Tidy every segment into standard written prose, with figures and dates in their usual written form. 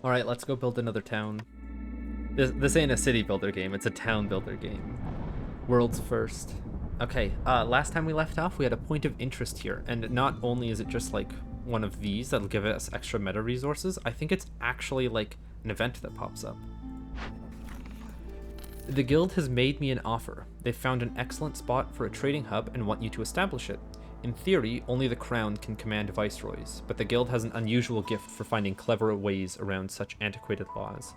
All right, let's go build another town. This ain't a city builder game, it's a town builder game. World's first. Okay, last time we left off, we had a point of interest here, and not only is it just like one of these that'll give us extra meta resources, I think it's actually like an event that pops up. The guild has made me an offer. They've found an excellent spot for a trading hub and want you to establish it. In theory, only the crown can command viceroys, but the guild has an unusual gift for finding clever ways around such antiquated laws.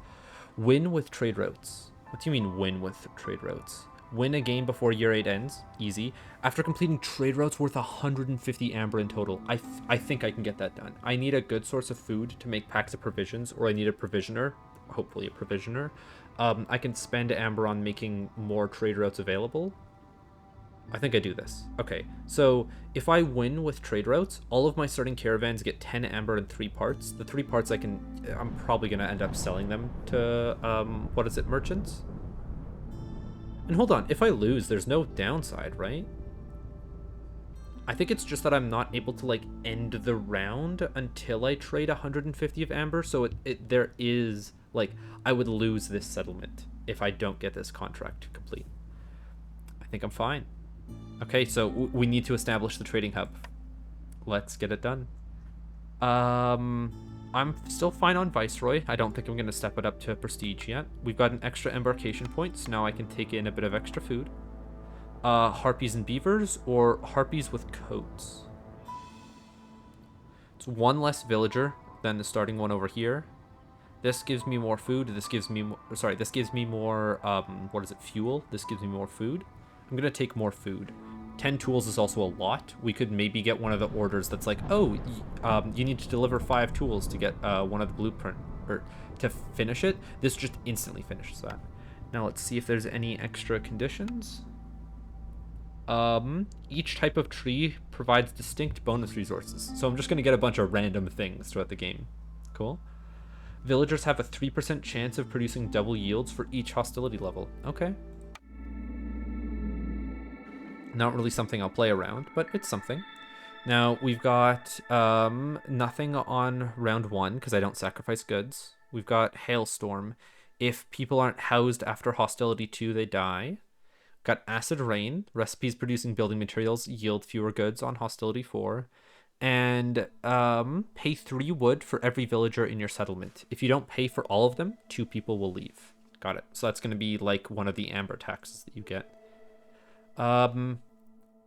Win with trade routes. What do you mean win with trade routes? Win a game before year 8 ends. Easy. After completing trade routes worth 150 amber in total. I think I can get that done. I need a good source of food to make packs of provisions, or I need a provisioner. Hopefully a provisioner. I can spend amber on making more trade routes available. I think I do this. Okay, so if I win with trade routes, all of my starting caravans get 10 amber and 3 parts. The 3 parts I'm probably going to end up selling them to, what is it, merchants? And hold on, if I lose, there's no downside, right? I think it's just that I'm not able to, like, end the round until I trade 150 of amber, so there is, like, I would lose this settlement if I don't get this contract complete. I think I'm fine. Okay, so we need to establish the trading hub. Let's get it done. I'm still fine on Viceroy. I don't think I'm going to step it up to Prestige yet. We've got an extra embarkation point, so now I can take in a bit of extra food. Harpies and beavers, or harpies with coats. It's one less villager than the starting one over here. This gives me more food. This gives me more, sorry, this gives me more, what is it, fuel? This gives me more food. I'm going to take more food. 10 tools is also a lot. We could maybe get one of the orders that's like, oh, you need to deliver 5 tools to get one of the blueprint, or to finish it. This just instantly finishes that. Now let's see if there's any extra conditions. Each type of tree provides distinct bonus resources. So I'm just going to get a bunch of random things throughout the game. Cool. Villagers have a 3% chance of producing double yields for each hostility level. Okay. Not really something I'll play around, but it's something. Now, we've got nothing on round 1 because I don't sacrifice goods. We've got Hailstorm. If people aren't housed after Hostility 2, they die. Got Acid Rain. Recipes producing building materials yield fewer goods on Hostility 4. And pay 3 wood for every villager in your settlement. If you don't pay for all of them, 2 people will leave. Got it. So that's going to be like one of the amber taxes that you get.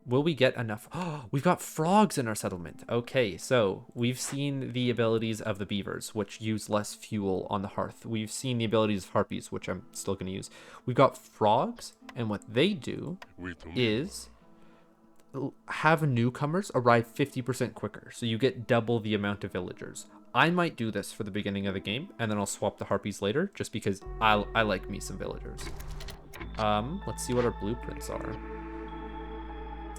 Will we get enough? Oh, we've got frogs in our settlement. Okay, so we've seen the abilities of the beavers, which use less fuel on the hearth. We've seen the abilities of harpies, which I'm still going to use. We've got frogs, and what they do is have newcomers arrive 50% quicker, so you get double the amount of villagers. I might do this for the beginning of the game, and then I'll swap the harpies later, just because I like me some villagers. Let's see what our blueprints are.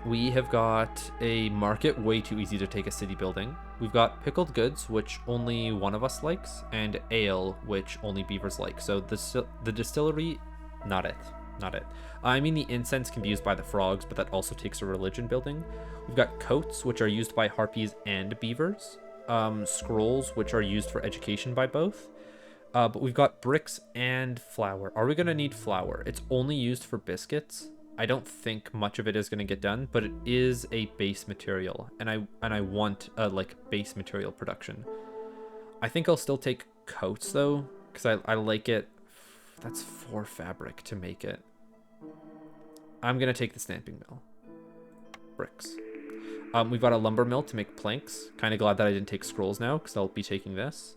We have got a market, way too easy to take a city building. We've got pickled goods, which only one of us likes, and ale, which only beavers like. So the distillery, not it. I mean, the incense can be used by the frogs, but that also takes a religion building. We've got coats, which are used by harpies and beavers. Scrolls, which are used for education by both. But we've got bricks and flour. Are we going to need flour? It's only used for biscuits. I don't think much of it is going to get done, but it is a base material, and I want like base material production. I think I'll still take coats though, because I like it. That's 4 fabric to make it. I'm going to take the stamping mill. Bricks. We've got a lumber mill to make planks. Kind of glad that I didn't take scrolls now, because I'll be taking this.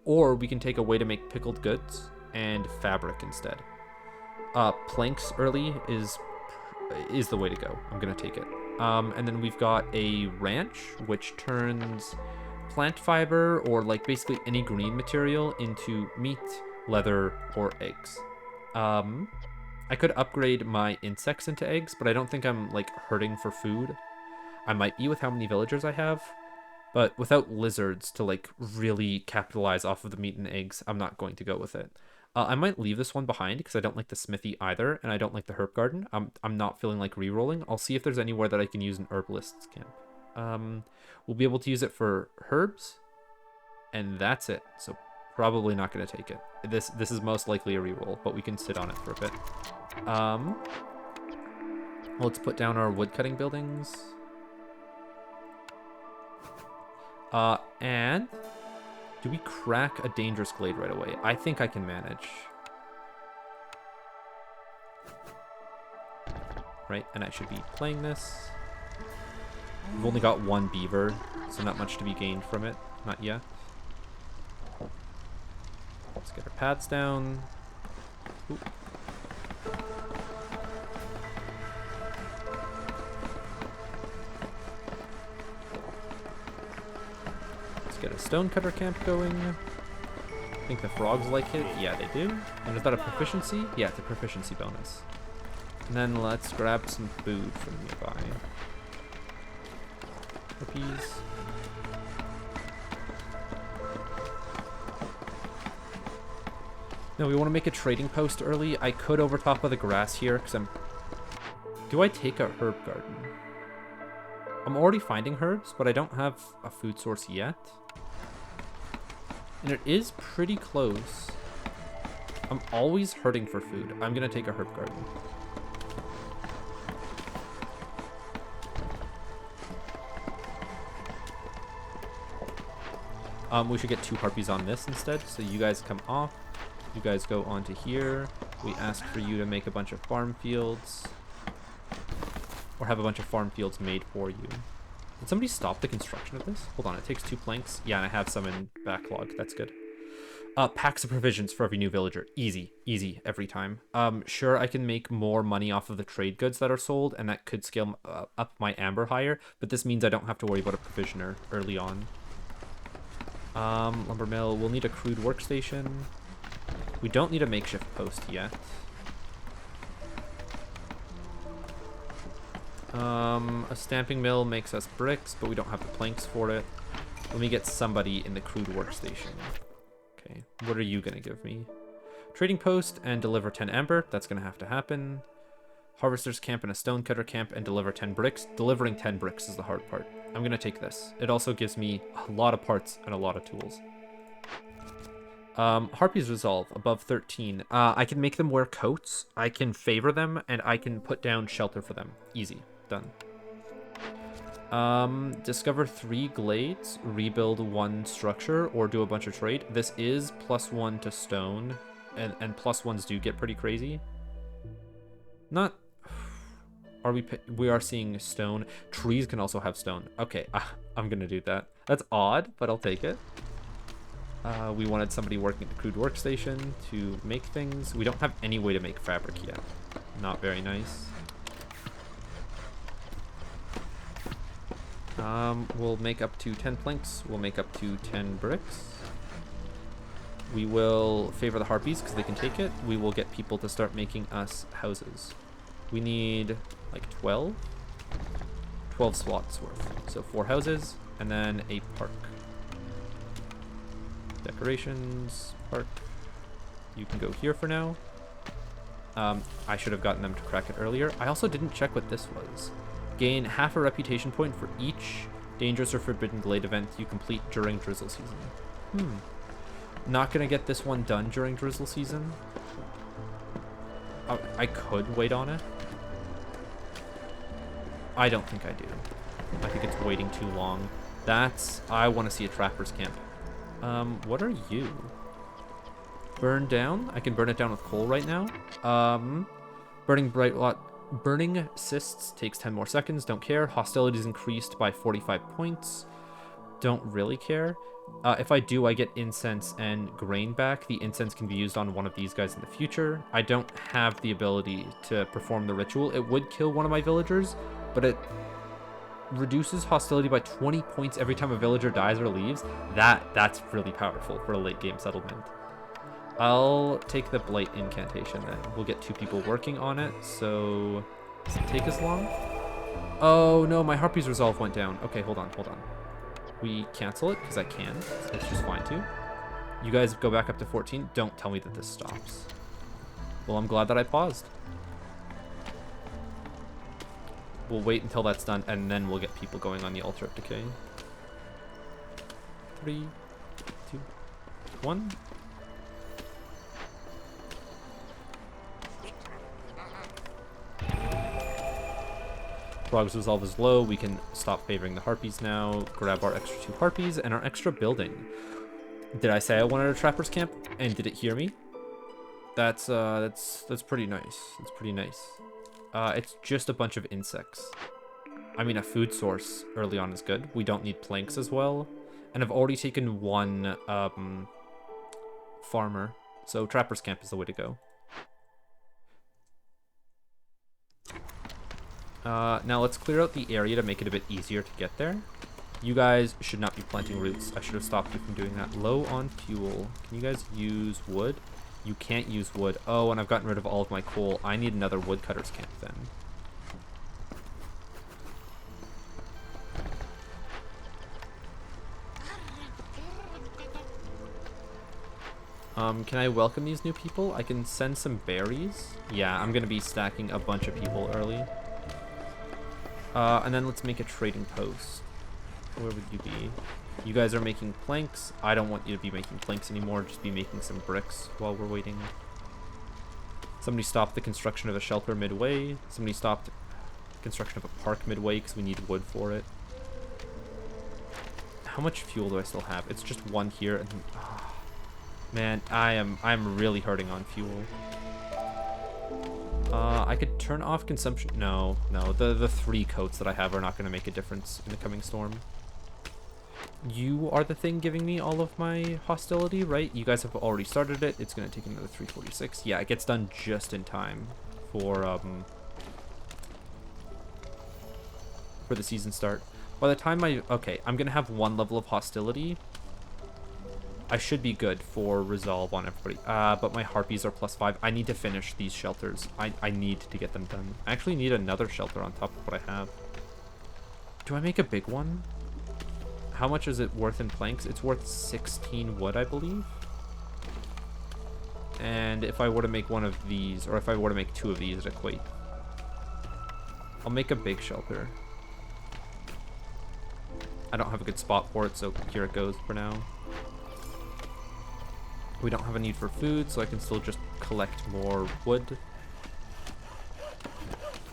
Or we can take a way to make pickled goods and fabric instead. Planks early is the way to go. I'm gonna take it. And then we've got a ranch, which turns plant fiber, or like basically any green material, into meat, leather, or eggs. I could upgrade my insects into eggs, but I don't think I'm like hurting for food. I might be with how many villagers I have, but without lizards to like really capitalize off of the meat and eggs, I'm not going to go with it. I might leave this one behind because I don't like the smithy either, and I don't like the herb garden. I'm not feeling like re-rolling. I'll see if there's anywhere that I can use an herbalist's camp. We'll be able to use it for herbs, and that's it. So Probably not going to take it. This is most likely a reroll, but we can sit on it for a bit. Let's put down our woodcutting buildings. And do we crack a dangerous glade right away? I think I can manage. Right, and I should be playing this. We've only got one beaver, so not much to be gained from it. Not yet. Let's get our paths down. Ooh. Let's get a stonecutter camp going. I think the frogs like it. Yeah, they do. And is that a proficiency? Yeah, it's a proficiency bonus. And then let's grab some food from nearby. Cookies. No, we want to make a trading post early. I could overtop of the grass here because I'm... Do I take a herb garden? I'm already finding herbs, but I don't have a food source yet. And it is pretty close. I'm always hurting for food. I'm going to take a herb garden. We should get 2 harpies on this instead. So you guys come off. You guys go onto here. We ask for you to make a bunch of farm fields. Or have a bunch of farm fields made for you. Did somebody stop the construction of this? Hold on, it takes 2 planks. Yeah, and I have some in backlog. That's good. Packs of provisions for every new villager. Easy. Easy every time. Sure, I can make more money off of the trade goods that are sold, and that could scale up my amber higher, but this means I don't have to worry about a provisioner early on. Lumber mill. We'll need a crude workstation. We don't need a makeshift post yet. A stamping mill makes us bricks, but we don't have the planks for it. Let me get somebody in the crude workstation. Okay, what are you gonna give me? Trading post and deliver 10 amber. That's gonna have to happen. Harvester's camp and a stonecutter camp and deliver 10 bricks. Delivering 10 bricks is the hard part. I'm gonna take this. It also gives me a lot of parts and a lot of tools. Harpies resolve above 13. I can make them wear coats. I can favor them, and I can put down shelter for them. Easy. Done. Discover 3 glades, rebuild 1 structure, or do a bunch of trade. This is +1 to stone, and +1s do get pretty crazy. Not... We are seeing stone. Trees can also have stone. Okay, I'm gonna do that. That's odd, but I'll take it. We wanted somebody working at the crude workstation to make things. We don't have any way to make fabric yet. Not very nice. We'll make up to 10 planks. We'll make up to 10 bricks. We will favor the harpies because they can take it. We will get people to start making us houses. We need like 12 slots worth. So 4 houses and then a park. Decorations, park. You can go here for now. I should have gotten them to crack it earlier. I also didn't check what this was. Gain half a reputation point for each dangerous or forbidden glade event you complete during drizzle season. Not gonna get this one done during drizzle season. I could wait on it. I don't think I do. I think it's waiting too long. I want to see a trapper's camp. What are you? Burn down? I can burn it down with coal right now. Burning cysts takes 10 more seconds. Don't care. Hostilities increased by 45 points. Don't really care. If I do, I get incense and grain back. The incense can be used on one of these guys in the future. I don't have the ability to perform the ritual. It would kill one of my villagers, but it reduces hostility by 20 points every time a villager dies or leaves. That's really powerful for a late game settlement. I'll take the blight incantation then. We'll get 2 people working on it, so does it take as long? Oh no, my harpies resolve went down. Okay, hold on. We cancel it because I can, so it's just fine too. You guys go back up to 14. Don't tell me that this stops. Well, I'm glad that I paused. We'll wait until that's done, and then we'll get people going on the Altar of Decay. 3, 2, 1. Frog's resolve is low. We can stop favoring the harpies now. Grab our extra 2 harpies and our extra building. Did I say I wanted a trapper's camp? And did it hear me? That's pretty nice. It's pretty nice. It's just a bunch of insects. I mean, a food source early on is good. We don't need planks as well. And I've already taken 1 farmer. So trapper's camp is the way to go. Now let's clear out the area to make it a bit easier to get there. You guys should not be planting roots. I should have stopped you from doing that. Low on fuel. Can you guys use wood? You can't use wood. Oh, and I've gotten rid of all of my coal. I need another woodcutter's camp then. Can I welcome these new people? I can send some berries. Yeah, I'm gonna be stacking a bunch of people early. And then let's make a trading post. Where would you be? You guys are making planks. I don't want you to be making planks anymore. Just be making some bricks while we're waiting. Somebody stopped the construction of a shelter midway. Somebody stopped construction of a park midway because we need wood for it. How much fuel do I still have? It's just 1 here. And man, I'm really hurting on fuel. I could turn off consumption. No, the 3 coats that I have are not going to make a difference in the coming storm. You are the thing giving me all of my hostility, right? You guys have already started it. It's going to take another 346. Yeah, it gets done just in time for the season start. By the time okay, I'm going to have 1 level of hostility. I should be good for resolve on everybody. But my harpies are +5. I need to finish these shelters. I need to get them done. I actually need another shelter on top of what I have. Do I make a big one? How much is it worth in planks? It's worth 16 wood, I believe. And if I were to make one of these, or if I were to make 2 of these, it equate. I'll make a big shelter. I don't have a good spot for it, so here it goes for now. We don't have a need for food, so I can still just collect more wood.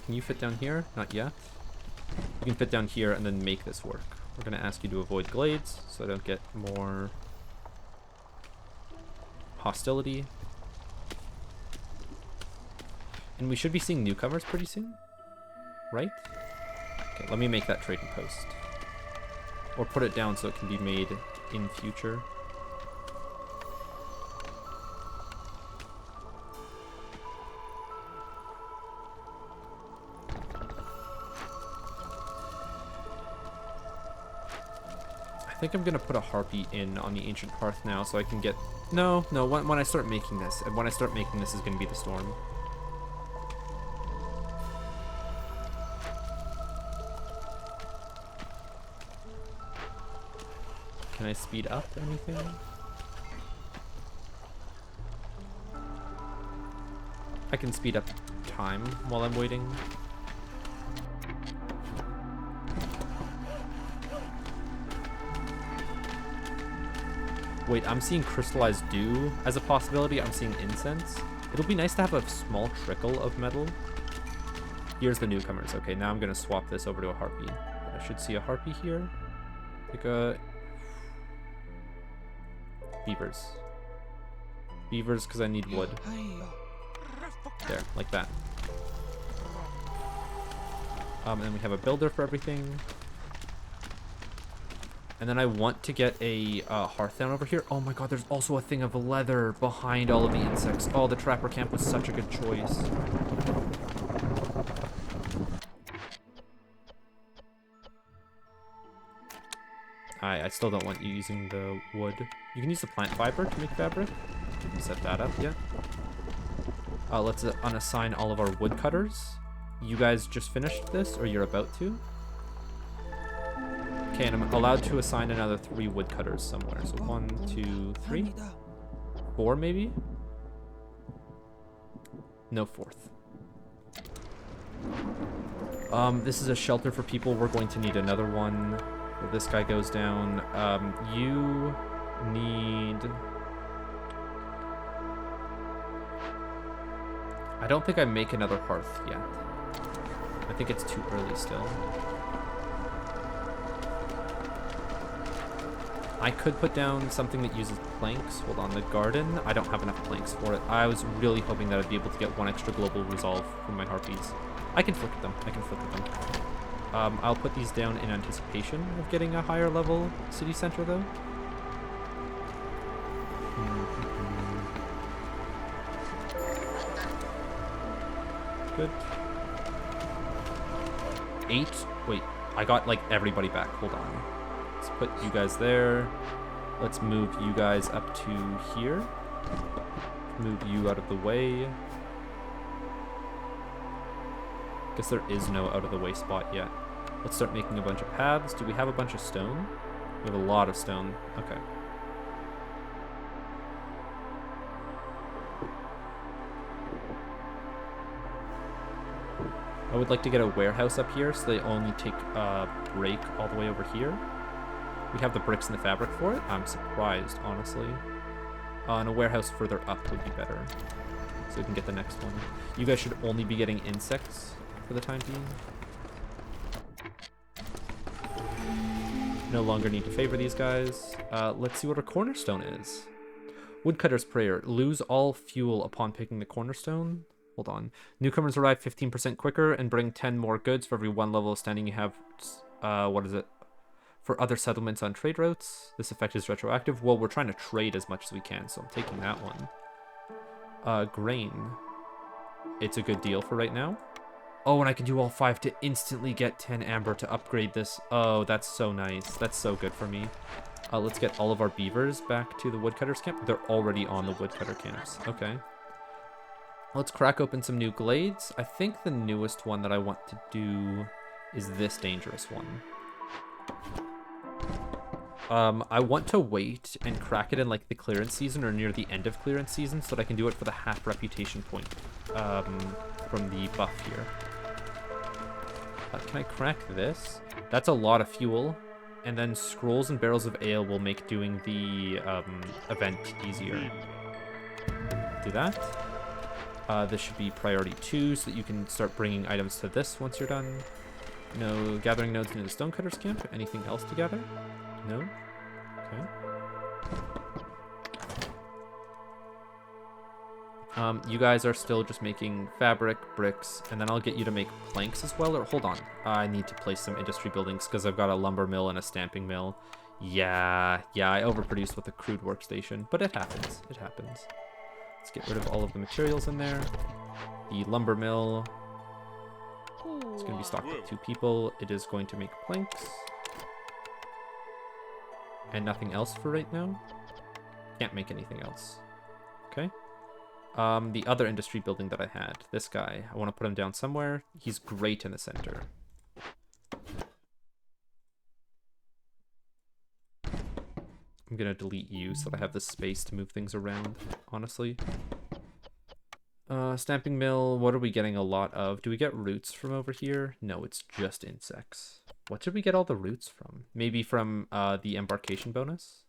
Can you fit down here? Not yet. You can fit down here and then make this work. We're going to ask you to avoid glades, so I don't get more hostility. And we should be seeing newcomers pretty soon, right? Okay, let me make that trading post. Or put it down so it can be made in future. I think I'm gonna put a harpy in on the ancient hearth now so I can get no when I start making this, and when I start making this is gonna be the storm. Can I speed up anything? I can speed up time while I'm waiting. Wait, I'm seeing crystallized dew as a possibility. I'm seeing incense. It'll be nice to have a small trickle of metal. Here's the newcomers. Okay, now I'm going to swap this over to a harpy. I should see a harpy here. Pick a... Beavers. Beavers, because I need wood. There, like that. And then we have a builder for everything. And then I want to get a hearth down over here. Oh my god, there's also a thing of leather behind all of the insects. Oh, the trapper camp was such a good choice. I still don't want you using the wood. You can use the plant fiber to make fabric. Set that up, yeah. Let's unassign all of our woodcutters. You guys just finished this, or you're about to? Okay, and I'm allowed to assign another 3 woodcutters somewhere. So 1, 2, 3, 4 maybe? No 4th. This is a shelter for people. We're going to need another one. This guy goes down. You need... I don't think I make another hearth yet. I think it's too early still. I could put down something that uses planks. Hold on, the garden. I don't have enough planks for it. I was really hoping that I'd be able to get one extra global resolve from my harpies. I can flicker them. I can flicker them. I'll put these down in anticipation of getting a higher level city center, though. Good. 8. Wait, I got like everybody back. Hold on. Let's put you guys there. Let's move you guys up to here. Move you out of the way. Guess there is no out of the way spot yet. Let's start making a bunch of paths. Do we have a bunch of stone? We have a lot of stone. Okay. I would like to get a warehouse up here so they only take a break all the way over here. We have the bricks and the fabric for it. I'm surprised, honestly. And a warehouse further up would be better. So we can get the next one. You guys should only be getting insects for the time being. No longer need to favor these guys. Let's see what our cornerstone is. Woodcutter's Prayer. Lose all fuel upon picking the cornerstone. Hold on. Newcomers arrive 15% quicker and bring 10 more goods for every 1 level of standing you have. What is it? For other settlements on trade routes. This effect is retroactive. Well, we're trying to trade as much as we can, so I'm taking that one. Grain. It's a good deal for right now. Oh, and I can do all 5 to instantly get 10 amber to upgrade this. Oh, that's so nice. That's so good for me. Let's get all of our beavers back to the woodcutters camp. They're already on the woodcutter camps. Okay. Let's crack open some new glades. I think the newest one that I want to do is this dangerous one. I want to wait and crack it in like the clearance season or near the end of clearance season so that I can do it for the half reputation point from the buff here. Can I crack this? That's a lot of fuel. And then scrolls and barrels of ale will make doing the event easier. Do that. This should be priority 2 so that you can start bringing items to this once you're done. No gathering nodes near the stonecutter's camp. Anything else to gather? No? Okay. You guys are still just making fabric, bricks, and then I'll get you to make planks as well. Or hold on. I need to place some industry buildings because I've got a lumber mill and a stamping mill. Yeah, I overproduced with the crude workstation, but it happens. It happens. Let's get rid of all of the materials in there. The lumber mill. It's going to be stocked with 2 people. It is going to make planks. And nothing else for right now. Can't make anything else. Okay. The other industry building that I had. This guy. I want to put him down somewhere. He's great in the center. I'm going to delete you so that I have the space to move things around, honestly. Stamping mill, what are we getting a lot of? Do we get roots from over here? No, it's just insects. What did we get all the roots from? Maybe from the embarkation bonus?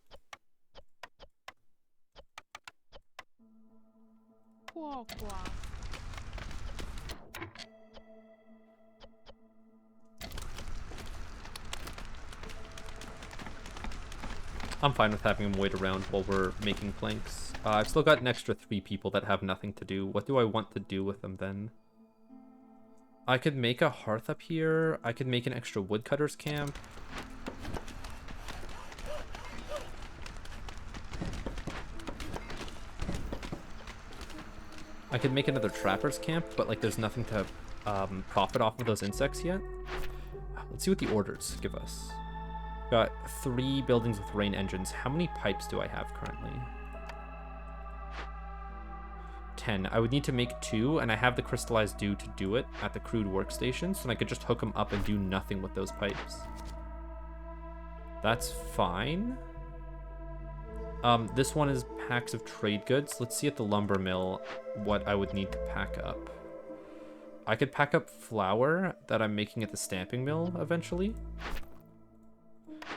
I'm fine with having him wait around while we're making planks. I've still got an extra 3 people that have nothing to do. What do I want to do with them then? I could make a hearth up here. I could make an extra woodcutter's camp. I could make another trapper's camp, but like there's nothing to profit off of those insects yet. Let's see what the orders give us. Got 3 buildings with rain engines. How many pipes do I have currently? 10. I would need to make 2, and I have the crystallized dew to do it at the crude workstation, so I could just hook them up and do nothing with those pipes. That's fine. This one is packs of trade goods. Let's see at the lumber mill what I would need to pack up. I could pack up flour that I'm making at the stamping mill eventually.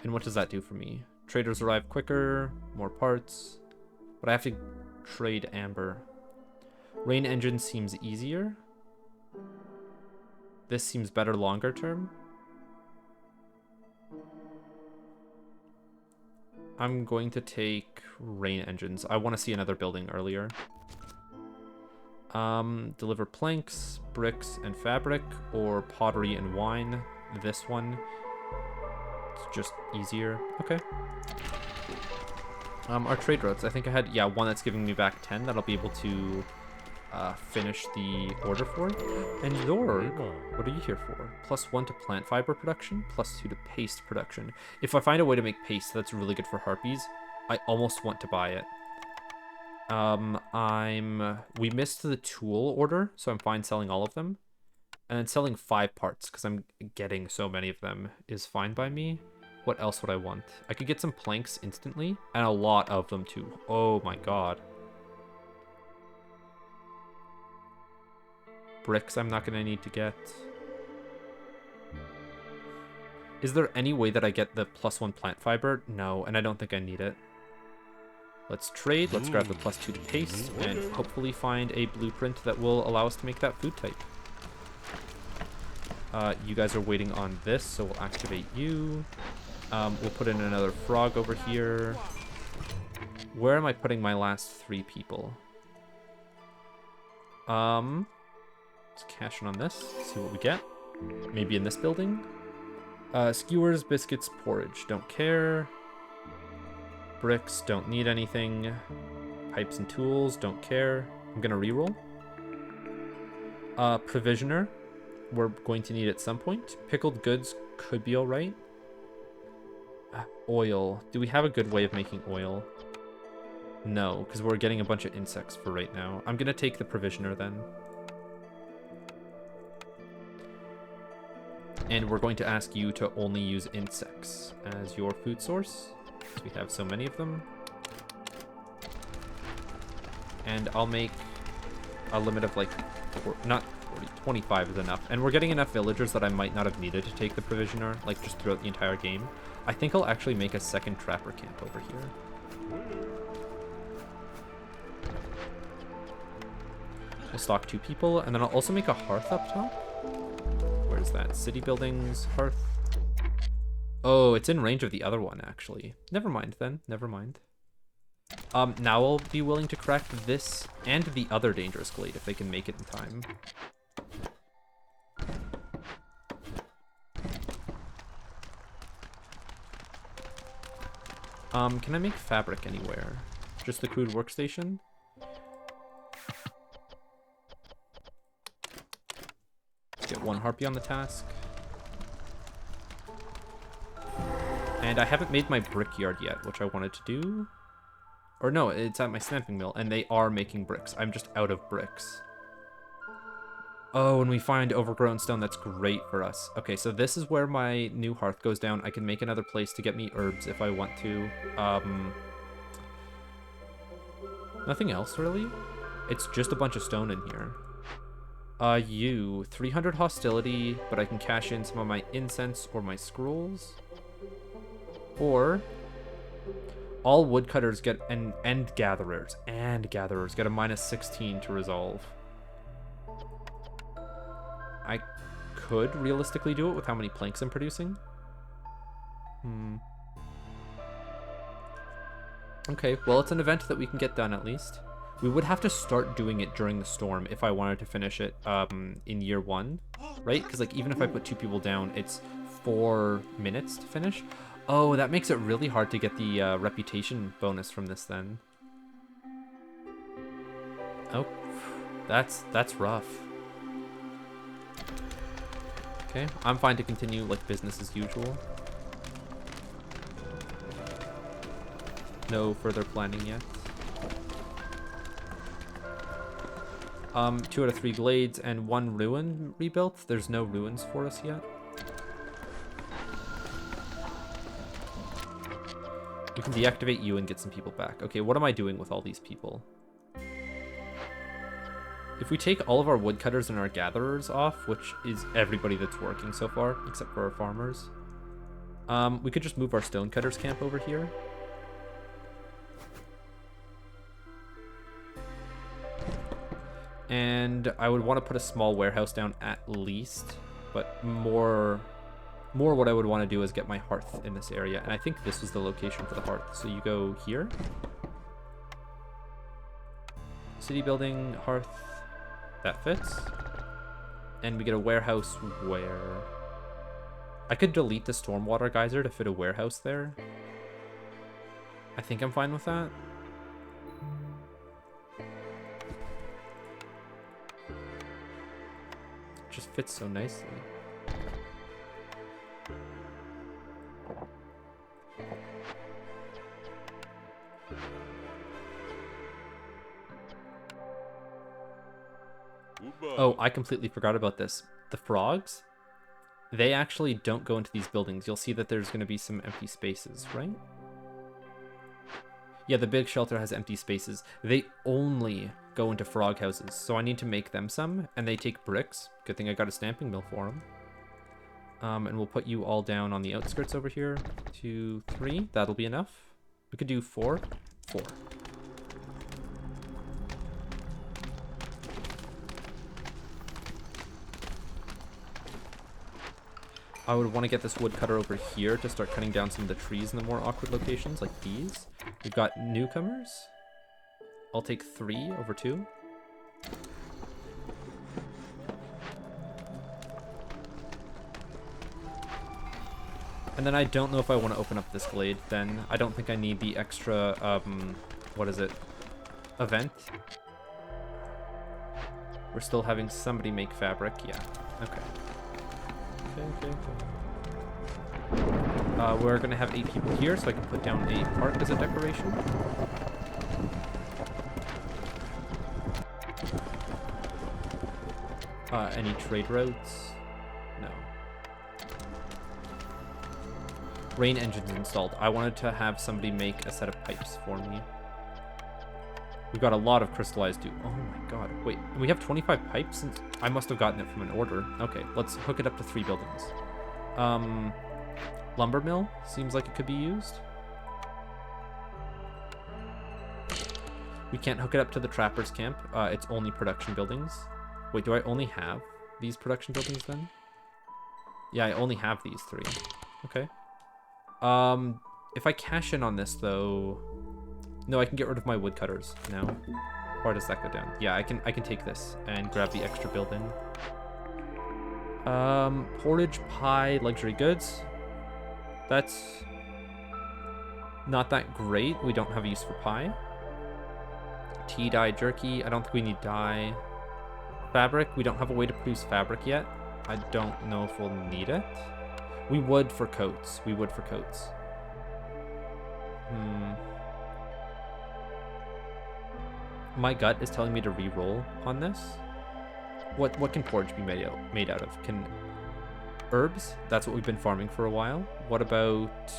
And what does that do for me? Traders arrive quicker, more parts, but I have to trade amber. Rain engine seems easier. This seems better longer term. I'm going to take rain engines. I want to see another building earlier. Deliver planks, bricks, and fabric, or pottery and wine. This one. It's just easier. Okay. Our trade routes. I think I had, yeah, one that's giving me back 10 that I'll be able to finish the order for. And Zorg, what are you here for? +1 to plant fiber production, +2 to paste production. If I find a way to make paste that's really good for harpies, I almost want to buy it. We missed the tool order, so I'm fine selling all of them. And then selling 5 parts, because I'm getting so many of them, is fine by me. What else would I want? I could get some planks instantly, and a lot of them too. Oh my god. Bricks I'm not going to need to get. Is there any way that I get the +1 plant fiber? No, and I don't think I need it. Let's trade. Let's grab the +2 to paste, and hopefully find a blueprint that will allow us to make that food type. You guys are waiting on this, so we'll activate you. We'll put in another frog over here. Where am I putting my last 3 people? Let's cash in on this, see what we get. Maybe in this building. Skewers, biscuits, porridge. Don't care. Bricks, don't need anything. Pipes and tools, don't care. I'm gonna reroll. Provisioner, we're going to need at some point. Pickled goods could be alright. Oil. Do we have a good way of making oil? No, because we're getting a bunch of insects for right now. I'm gonna take the provisioner then. And we're going to ask you to only use insects as your food source. We have so many of them. And I'll make a limit of like, not 40, 25 is enough. And we're getting enough villagers that I might not have needed to take the provisioner, like just throughout the entire game. I think I'll actually make a second trapper camp over here. We'll stock 2 people, and then I'll also make a hearth up top. Where's that? City buildings, hearth. Oh, it's in range of the other one, actually. Never mind, then. Never mind. Now I'll be willing to crack this and the other dangerous glade if they can make it in time. Can I make fabric anywhere? Just the crude workstation? Let's get 1 harpy on the task. And I haven't made my brickyard yet, which I wanted to do. Or no, it's at my stamping mill, and they are making bricks. I'm just out of bricks. Oh, and we find overgrown stone. That's great for us. Okay, so this is where my new hearth goes down. I can make another place to get me herbs if I want to. Nothing else, really? It's just a bunch of stone in here. 300 hostility, but I can cash in some of my incense or my scrolls. Or all woodcutters get and gatherers get a -16 to resolve. I could realistically do it with how many planks I'm producing. Okay, well, it's an event that we can get done at least. We would have to start doing it during the storm if I wanted to finish it in year 1, right? Because like even if I put 2 people down, it's 4 minutes to finish. Oh, that makes it really hard to get the reputation bonus from this then. Oh, that's rough. Okay, I'm fine to continue like business as usual. No further planning yet. 2 out of 3 glades and 1 ruin rebuilt. There's no ruins for us yet. We can deactivate you and get some people back. Okay, what am I doing with all these people? If we take all of our woodcutters and our gatherers off, which is everybody that's working so far, except for our farmers, we could just move our stonecutters camp over here. And I would want to put a small warehouse down at least. but more what I would want to do is get my hearth in this area, and I think this was the location for the hearth. So you go here, city building, hearth, that fits, and we get a warehouse where I could delete the stormwater geyser to fit a warehouse there. I think I'm fine with that. It just fits so nicely. Oh, I completely forgot about this. The frogs, they actually don't go into these buildings. You'll see that there's going to be some empty spaces, right? Yeah, the big shelter has empty spaces. They only go into frog houses, so I need to make them some, and they take bricks. Good thing I got a stamping mill for them. And we'll put you all down on the outskirts over here. 2, 3, that'll be enough. We could do 4. 4. I would want to get this woodcutter over here to start cutting down some of the trees in the more awkward locations, like these. We've got newcomers. I'll take 3 over 2. And then I don't know if I want to open up this glade then. I don't think I need the extra, what is it? Event. We're still having somebody make fabric. Yeah, okay. We're gonna have 8 people here, so I can put down a park as a decoration. Any trade routes? No. Rain engines installed. I wanted to have somebody make a set of pipes for me. We've got a lot of crystallized dew. Oh my god. Wait, we have 25 pipes? I must have gotten it from an order. Okay, let's hook it up to 3 buildings. Lumber mill seems like it could be used. We can't hook it up to the trapper's camp. It's only production buildings. Wait, do I only have these production buildings then? Yeah, I only have these 3. Okay. If I cash in on this though... No, I can get rid of my woodcutters now. Or does that go down? Yeah, I can take this and grab the extra building. Porridge, pie, luxury goods. That's not that great. We don't have a use for pie. Tea dye jerky. I don't think we need dye. Fabric. We don't have a way to produce fabric yet. I don't know if we'll need it. We would for coats. We would for coats. My gut is telling me to re-roll on this. What can porridge be made out of? Can herbs? That's what we've been farming for a while. What about...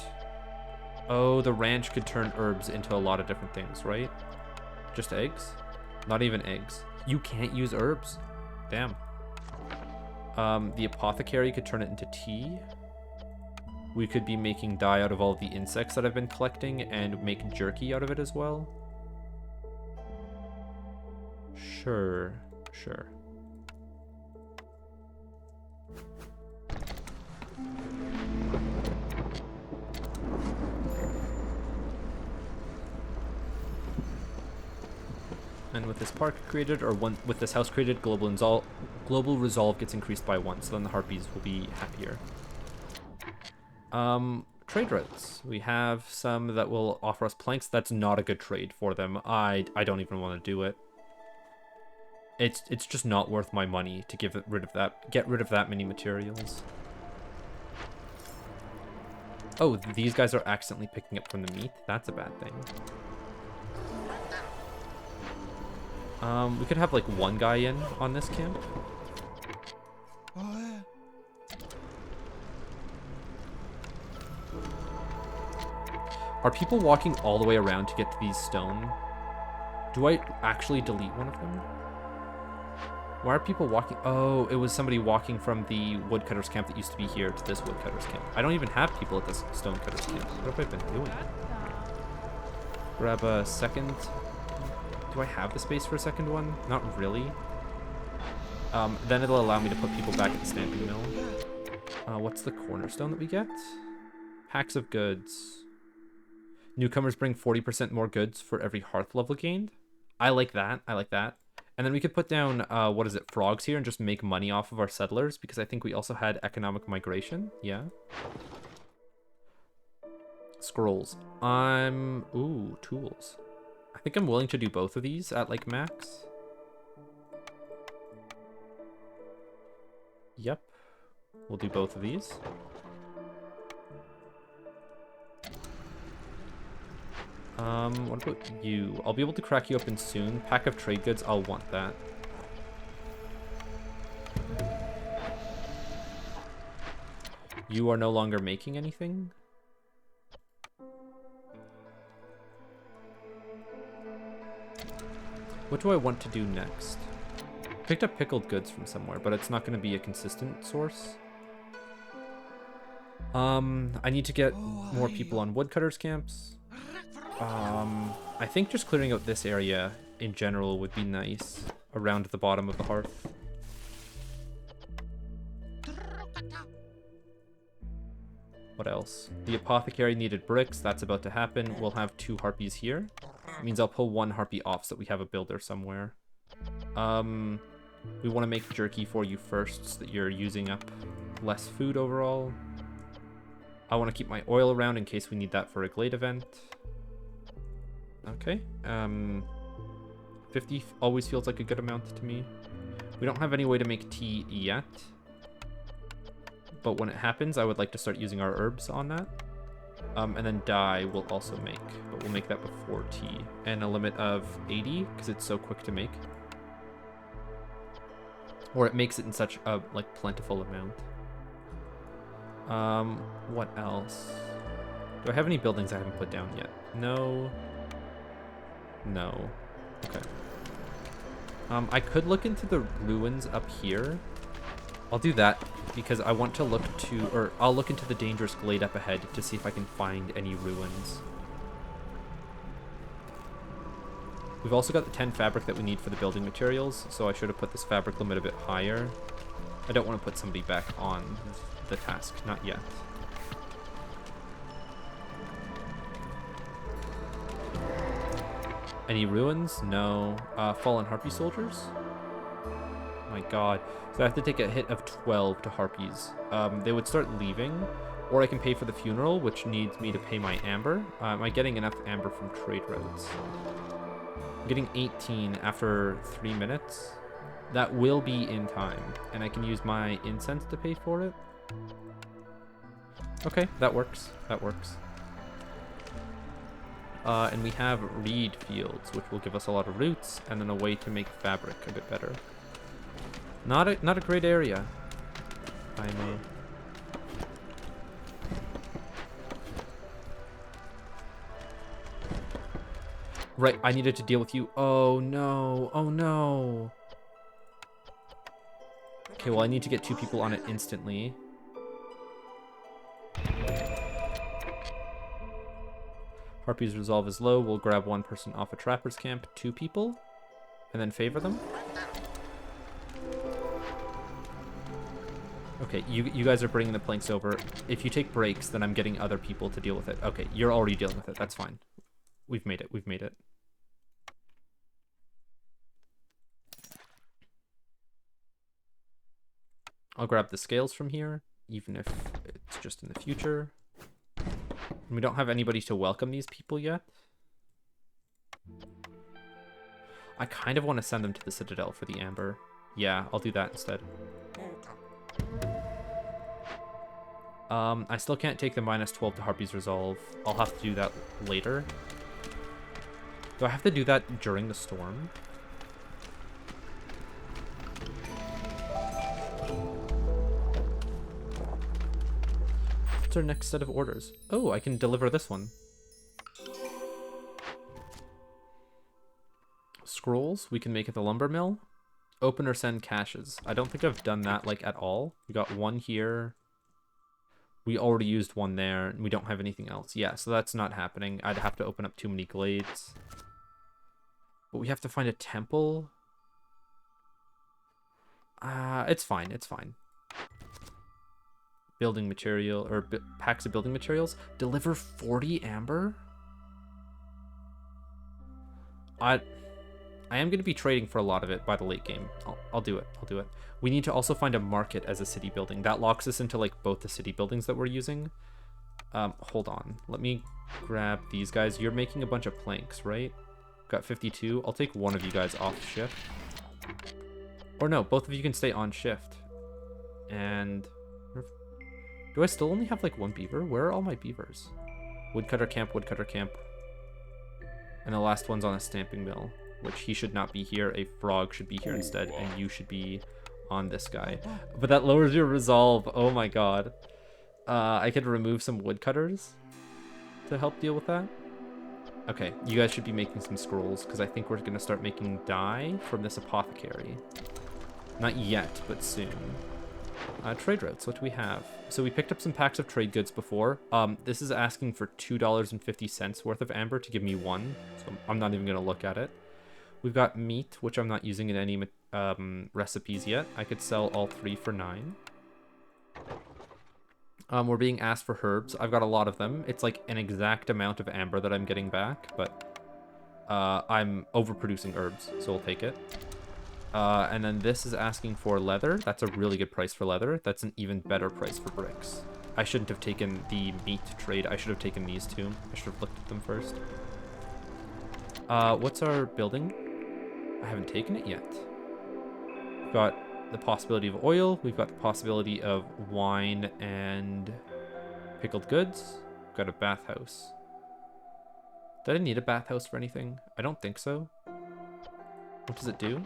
Oh, the ranch could turn herbs into a lot of different things, right? Just eggs? Not even eggs. You can't use herbs. Damn. The apothecary could turn it into tea. We could be making dye out of all of the insects that I've been collecting and make jerky out of it as well. Sure. And with this park created, or with this house created, global resolve gets increased by 1, so then the harpies will be happier. Trade routes. We have some that will offer us planks. That's not a good trade for them. I don't even want to do it. It's just not worth my money to get rid of that many materials. Oh, these guys are accidentally picking up from the meat. That's a bad thing. We could have like 1 guy in on this camp. Are people walking all the way around to get to these stone? Do I actually delete one of them? Why are people walking? Oh, it was somebody walking from the woodcutter's camp that used to be here to this woodcutter's camp. I don't even have people at this stonecutter's camp. What have I been doing? Grab a second. Do I have the space for a second one? Not really. Then it'll allow me to put people back at the stamping mill. What's the cornerstone that we get? Packs of goods. Newcomers bring 40% more goods for every hearth level gained. I like that. I like that. And then we could put down, what is it, frogs here and just make money off of our settlers, because I think we also had economic migration. Yeah. Scrolls. Ooh, tools. I think I'm willing to do both of these at, like, max. Yep. We'll do both of these. What about you? I'll be able to crack you open soon. Pack of trade goods, I'll want that. You are no longer making anything? What do I want to do next? Picked up pickled goods from somewhere, but it's not going to be a consistent source. I need to get more people on woodcutters camps. I think just clearing out this area in general would be nice around the bottom of the hearth. What else? The apothecary needed bricks. That's about to happen. We'll have 2 harpies here. It means I'll pull 1 harpy off so that we have a builder somewhere. We want to make jerky for you first so that you're using up less food overall. I want to keep my oil around in case we need that for a glade event. Okay. 50 always feels like a good amount to me. We don't have any way to make tea yet. But when it happens, I would like to start using our herbs on that. And then dye we'll also make, but we'll make that before tea. And a limit of 80, because it's so quick to make. Or it makes it in such a, like, plentiful amount. What else? Do I have any buildings I haven't put down yet? No. No. Okay. I could look into the ruins up here. I'll do that because I want to look to, or I'll look into the dangerous glade up ahead to see if I can find any ruins. We've also got the 10 fabric that we need for the building materials, so I should have put this fabric limit a bit higher. I don't want to put somebody back on the task, not yet. Any ruins? No. Fallen harpy soldiers? My god. So I have to take a hit of 12 to harpies. They would start leaving, or I can pay for the funeral, which needs me to pay my amber. Am I getting enough amber from trade routes? I'm getting 18 after 3 minutes. That will be in time, and I can use my incense to pay for it. Okay, that works. That works. And we have reed fields, which will give us a lot of roots, and then a way to make fabric a bit better. Not a great area. I know. Right, I needed to deal with you. Oh no, oh no. Okay, well I need to get 2 people on it instantly. Harpy's resolve is low. We'll grab 1 person off a trapper's camp, 2 people, and then favor them. Okay, you guys are bringing the planks over. If you take breaks, then I'm getting other people to deal with it. Okay, you're already dealing with it. That's fine. We've made it. We've made it. I'll grab the scales from here, even if it's just in the future. And we don't have anybody to welcome these people yet. I kind of want to send them to the Citadel for the amber. Yeah, I'll do that instead. I still can't take the -12 to Harpy's Resolve. I'll have to do that later. Do I have to do that during the storm? What's our next set of orders? Oh, I can deliver this one. Scrolls, we can make at the lumber mill. Open or send caches. I don't think I've done that, like, at all. We got 1 here. We already used 1 there, and we don't have anything else. Yeah, so that's not happening. I'd have to open up too many glades. But we have to find a temple. It's fine. It's fine. Building material, or packs of building materials. Deliver 40 amber? I am going to be trading for a lot of it by the late game. I'll do it. I'll do it. We need to also find a market as a city building. That locks us into, like, both the city buildings that we're using. Hold on. Let me grab these guys. You're making a bunch of planks, right? Got 52. I'll take one of you guys off shift. Or no, both of you can stay on shift. And do I still only have like one beaver? Where are all my beavers? Woodcutter camp, woodcutter camp. And the last one's on a stamping mill, which he should not be here. A frog should be here instead, and you should be on this guy. But that lowers your resolve. Oh my god. I could remove some woodcutters to help deal with that. Okay, you guys should be making some scrolls, because I think we're going to start making dye from this apothecary. Not yet, but soon. Trade routes, what do we have? So we picked up some packs of trade goods before. This is asking for $2.50 worth of amber to give me one, so I'm not even going to look at it. We've got meat, which I'm not using in any recipes yet. I could sell all 3 for 9. We're being asked for herbs. I've got a lot of them. It's like an exact amount of amber that I'm getting back, but I'm overproducing herbs, so we'll take it. And then this is asking for leather. That's a really good price for leather. That's an even better price for bricks. I shouldn't have taken the meat trade. I should have taken these two. I should have looked at them first. What's our building? I haven't taken it yet. We've got the possibility of oil. We've got the possibility of wine and pickled goods. We've got a bathhouse. Did I need a bathhouse for anything? I don't think so. What does it do?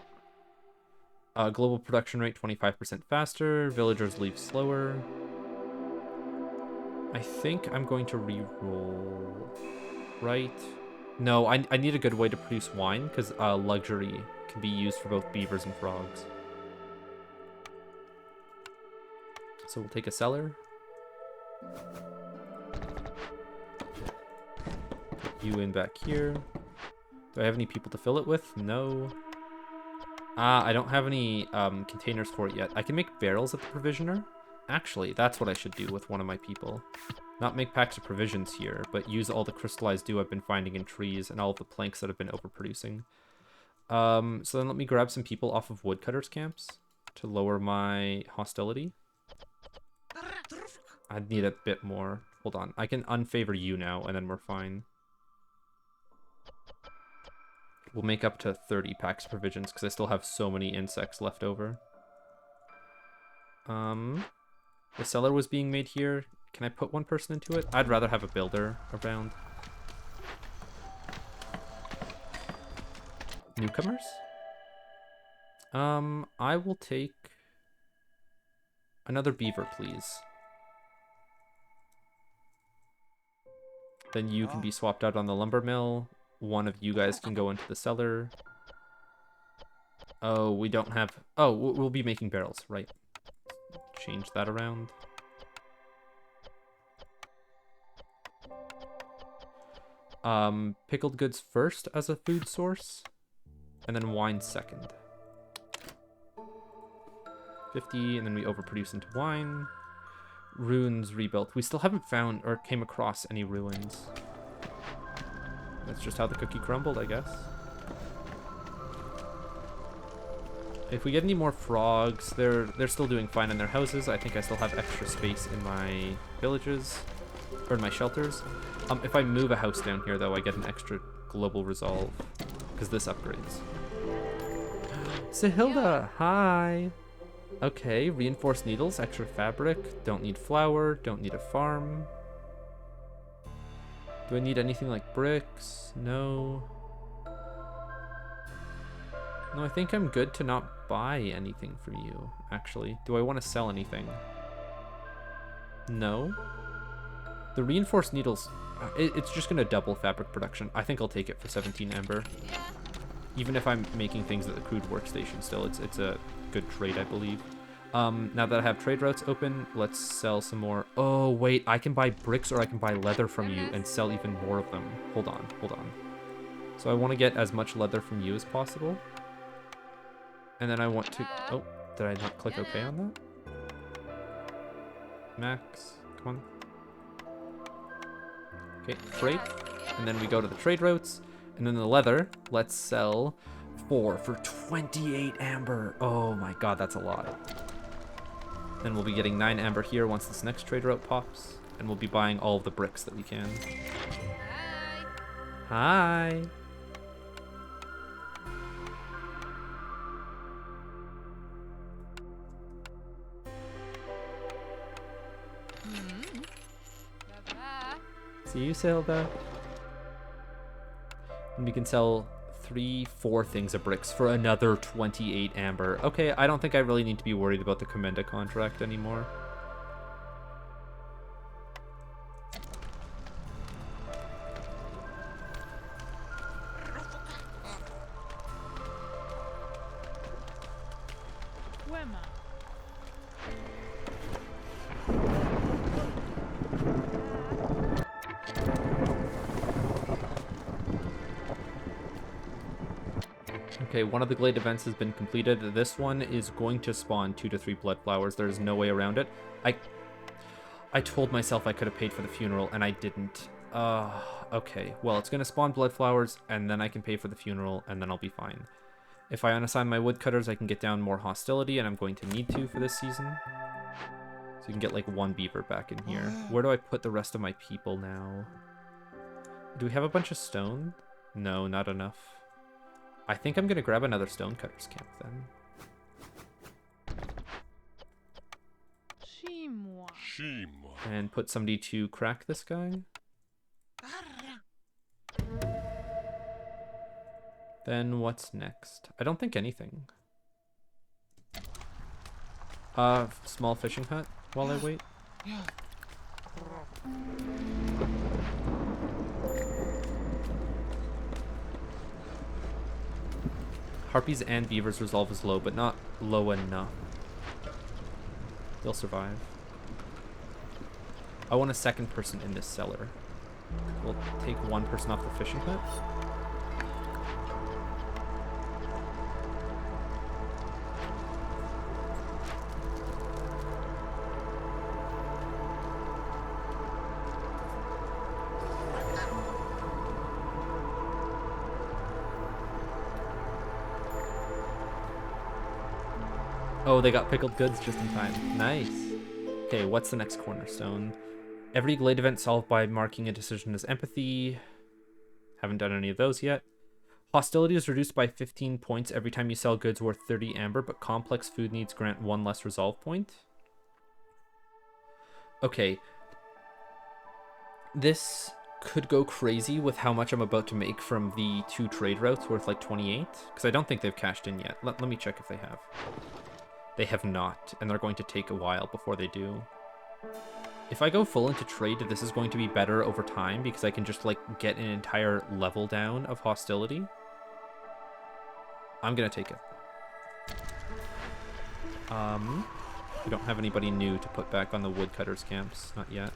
Global production rate 25% faster. Villagers leave slower. I think I'm going to re-roll. Right? No, I need a good way to produce wine, because luxury can be used for both beavers and frogs. So we'll take a cellar. Put you in back here. Do I have any people to fill it with? No. I don't have any containers for it yet. I can make barrels at the provisioner. Actually, that's what I should do with one of my people. Not make packs of provisions here, but use all the crystallized dew I've been finding in trees and all of the planks that have been overproducing. So then let me grab some people off of woodcutters camps to lower my hostility. I'd need a bit more. Hold on. I can unfavor you now, and then we're fine. We'll make up to 30 packs of provisions, because I still have so many insects left over. The cellar was being made here. Can I put one person into it? I'd rather have a builder around. Newcomers? I will take another beaver, please. Then you can be swapped out on the lumber mill. One of you guys can go into the cellar. Oh, we don't have... Oh, we'll be making barrels, right. Change that around. Pickled goods first as a food source, and then wine second. 50, and then we overproduce into wine. Ruins rebuilt. We still haven't found or came across any ruins. That's just how the cookie crumbled, I guess. If we get any more frogs, they're still doing fine in their houses. I think I still have extra space in my villages, or in my shelters. If I move a house down here, though, I get an extra global resolve, because this upgrades. Sahilda, hi! Okay, reinforced needles, extra fabric, don't need flour, don't need a farm. Do I need anything like bricks? No. No, I think I'm good to not buy anything from you, actually. Do I want to sell anything? No. The reinforced needles, it's just going to double fabric production. I think I'll take it for 17 amber. Even if I'm making things at the crude workstation still, it's a good trade, I believe. Now that I have trade routes open, let's sell some more. Oh, wait, I can buy bricks or I can buy leather from you and sell even more of them. Hold on, hold on. So I want to get as much leather from you as possible. And then I want to... Oh, Did I not click OK on that? Max, come on. Okay, trade. And then we go to the trade routes. And then the leather, let's sell 4 for 28 amber. Oh my god, that's a lot. Then we'll be getting 9 amber here once this next trade route pops. And we'll be buying all of the bricks that we can. Hi. See you, Silva. And we can sell 3-4 things of bricks for another 28 amber. Okay, I don't think I really need to be worried about the Commenda contract anymore. Okay, one of the glade events has been completed. This one is going to spawn 2 to 3 blood flowers. There's no way around it. I told myself I could have paid for the funeral, and I didn't. Okay. Well, it's going to spawn blood flowers, and then I can pay for the funeral, and then I'll be fine. If I unassign my woodcutters, I can get down more hostility, and I'm going to need to for this season. So you can get, like, 1 beaver back in here. Where do I put the rest of my people now? Do we have a bunch of stone? No, not enough. I think I'm going to grab another stonecutter's camp then. And put somebody to crack this guy. Then what's next? I don't think anything. Small fishing hut while I wait. Harpies and beavers resolve is low, but not low enough. They'll survive. I want a second person in this cellar. We'll take 1 person off the fishing hut. Oh, they got pickled goods just in time. Nice. Okay, what's the next cornerstone? Every glade event solved by marking a decision as empathy. Haven't done any of those yet. Hostility is reduced by 15 points every time you sell goods worth 30 amber, but complex food needs grant 1 less resolve point. Okay. This could go crazy with how much I'm about to make from the 2 trade routes worth like 28. Because I don't think they've cashed in yet. Let me check if they have. They have not, and they're going to take a while before they do. If I go full into trade, this is going to be better over time because I can just like get an entire level down of hostility. I'm gonna take it. We don't have anybody new to put back on the woodcutters camps, not yet.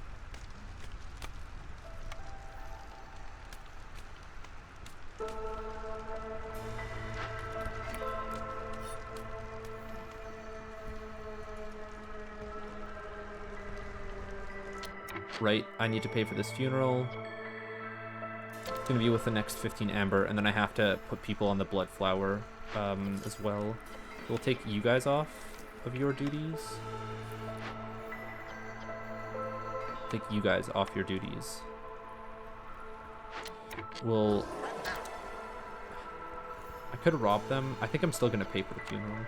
Right, I need to pay for this funeral. It's gonna be with the next 15 amber, and then I have to put people on the blood flower as well. We'll take you guys off of your duties. Take you guys off your duties. I could rob them. I think I'm still gonna pay for the funeral.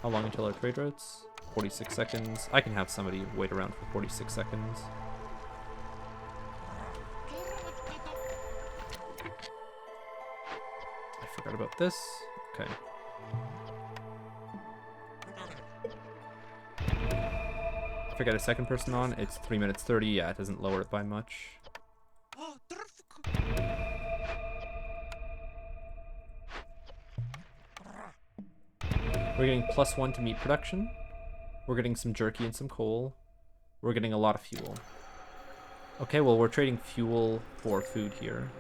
How long until our trade routes? 46 seconds. I can have somebody wait around for 46 seconds. I forgot about this. Okay. If I get a second person on, it's 3 minutes 30. Yeah, it doesn't lower it by much. We're getting +1 to meat production. We're getting some jerky and some coal. We're getting a lot of fuel. Okay, well, we're trading fuel for food here.